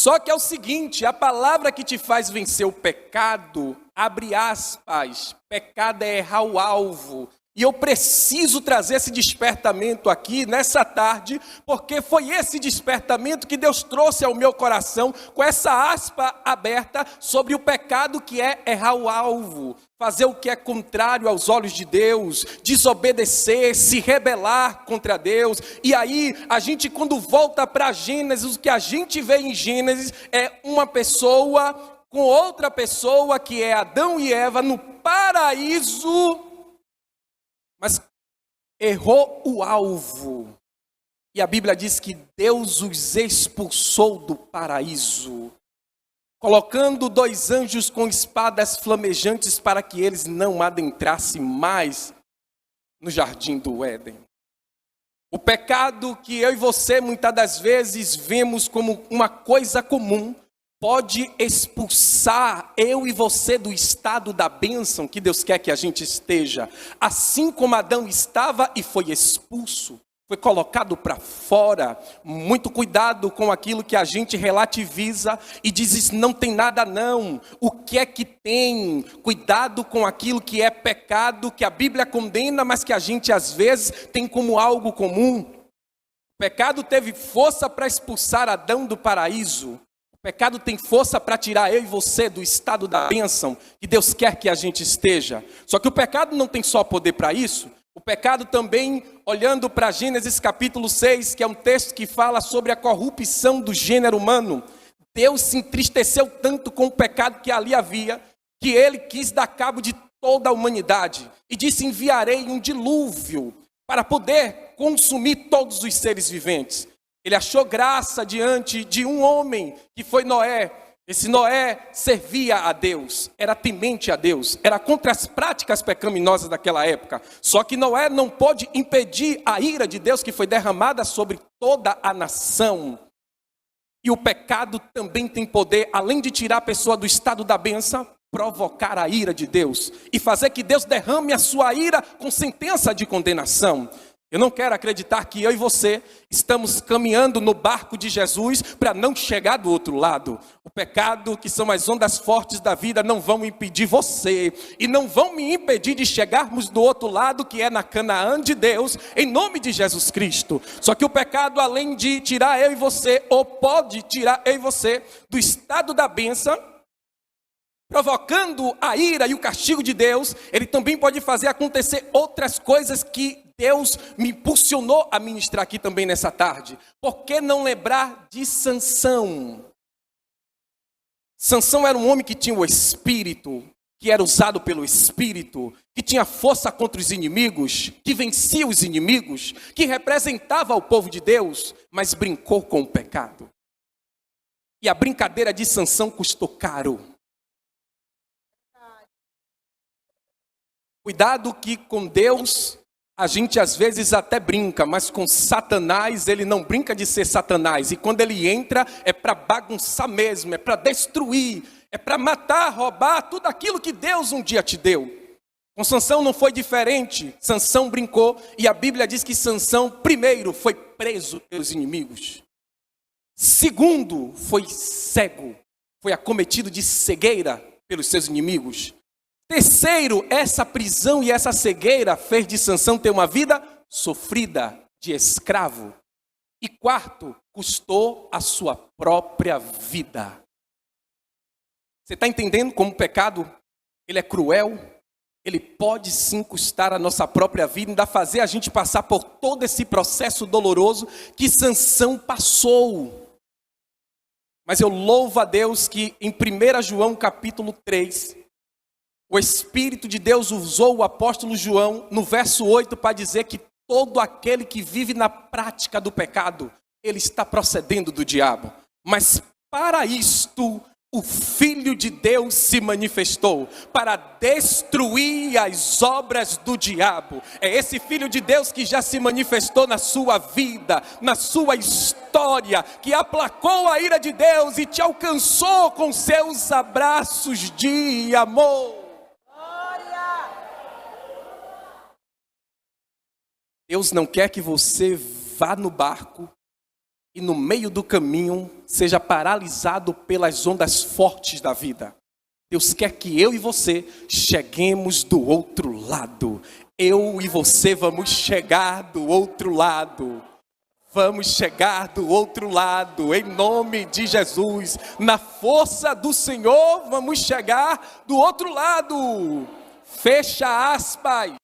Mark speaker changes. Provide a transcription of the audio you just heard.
Speaker 1: Só que é o seguinte, a palavra que te faz vencer o pecado, abre aspas, pecado é errar o alvo. E eu preciso trazer esse despertamento aqui nessa tarde, porque foi esse despertamento que Deus trouxe ao meu coração, com essa aspa aberta sobre o pecado que é errar o alvo, fazer o que é contrário aos olhos de Deus, desobedecer, se rebelar contra Deus. E aí, a gente quando volta para Gênesis, o que a gente vê em Gênesis é uma pessoa com outra pessoa, que é Adão e Eva, no paraíso, mas errou o alvo. E a Bíblia diz que Deus os expulsou do paraíso, colocando 2 anjos com espadas flamejantes para que eles não adentrassem mais no jardim do Éden. O pecado que eu e você muitas das vezes vemos como uma coisa comum, pode expulsar eu e você do estado da bênção que Deus quer que a gente esteja. Assim como Adão estava e foi expulso, foi colocado para fora. Muito cuidado com aquilo que a gente relativiza e diz, isso não tem nada não. O que é que tem? Cuidado com aquilo que é pecado, que a Bíblia condena, mas que a gente às vezes tem como algo comum. O pecado teve força para expulsar Adão do paraíso. O pecado tem força para tirar eu e você do estado da bênção que Deus quer que a gente esteja. Só que o pecado não tem só poder para isso. O pecado também, olhando para Gênesis capítulo 6, que é um texto que fala sobre a corrupção do gênero humano. Deus se entristeceu tanto com o pecado que ali havia, que ele quis dar cabo de toda a humanidade. E disse, enviarei um dilúvio para poder consumir todos os seres viventes. Ele achou graça diante de um homem, que foi Noé. Esse Noé servia a Deus, era temente a Deus, era contra as práticas pecaminosas daquela época. Só que Noé não pôde impedir a ira de Deus que foi derramada sobre toda a nação. E o pecado também tem poder, além de tirar a pessoa do estado da bênção, provocar a ira de Deus e fazer que Deus derrame a sua ira com sentença de condenação. Eu não quero acreditar que eu e você estamos caminhando no barco de Jesus para não chegar do outro lado. O pecado, que são as ondas fortes da vida, não vão impedir você e não vão me impedir de chegarmos do outro lado, que é na Canaã de Deus, em nome de Jesus Cristo. Só que o pecado, além de tirar eu e você, ou pode tirar eu e você do estado da bênção, provocando a ira e o castigo de Deus, ele também pode fazer acontecer outras coisas que Deus me impulsionou a ministrar aqui também nessa tarde. Por que não lembrar de Sansão? Sansão era um homem que tinha o espírito, que era usado pelo espírito, que tinha força contra os inimigos, que vencia os inimigos, que representava o povo de Deus, mas brincou com o pecado. E a brincadeira de Sansão custou caro. Cuidado que com Deus a gente às vezes até brinca, mas com Satanás ele não brinca de ser Satanás. E quando ele entra é para bagunçar mesmo, é para destruir, é para matar, roubar tudo aquilo que Deus um dia te deu. Com Sansão não foi diferente. Sansão brincou e a Bíblia diz que Sansão, primeiro, foi preso pelos inimigos. Segundo, foi cego, foi acometido de cegueira pelos seus inimigos. Terceiro, essa prisão e essa cegueira fez de Sansão ter uma vida sofrida, de escravo. E quarto, custou a sua própria vida. Você está entendendo como o pecado, ele é cruel? Ele pode sim custar a nossa própria vida, ainda fazer a gente passar por todo esse processo doloroso que Sansão passou. Mas eu louvo a Deus que em 1 João capítulo 3, o Espírito de Deus usou o apóstolo João no verso 8 para dizer que todo aquele que vive na prática do pecado, ele está procedendo do diabo. Mas para isto, o Filho de Deus se manifestou para destruir as obras do diabo. É esse Filho de Deus que já se manifestou na sua vida, na sua história, que aplacou a ira de Deus e te alcançou com seus abraços de amor. Deus não quer que você vá no barco e no meio do caminho seja paralisado pelas ondas fortes da vida. Deus quer que eu e você cheguemos do outro lado. Eu e você vamos chegar do outro lado. Vamos chegar do outro lado, em nome de Jesus. Na força do Senhor, vamos chegar do outro lado. Fecha aspas.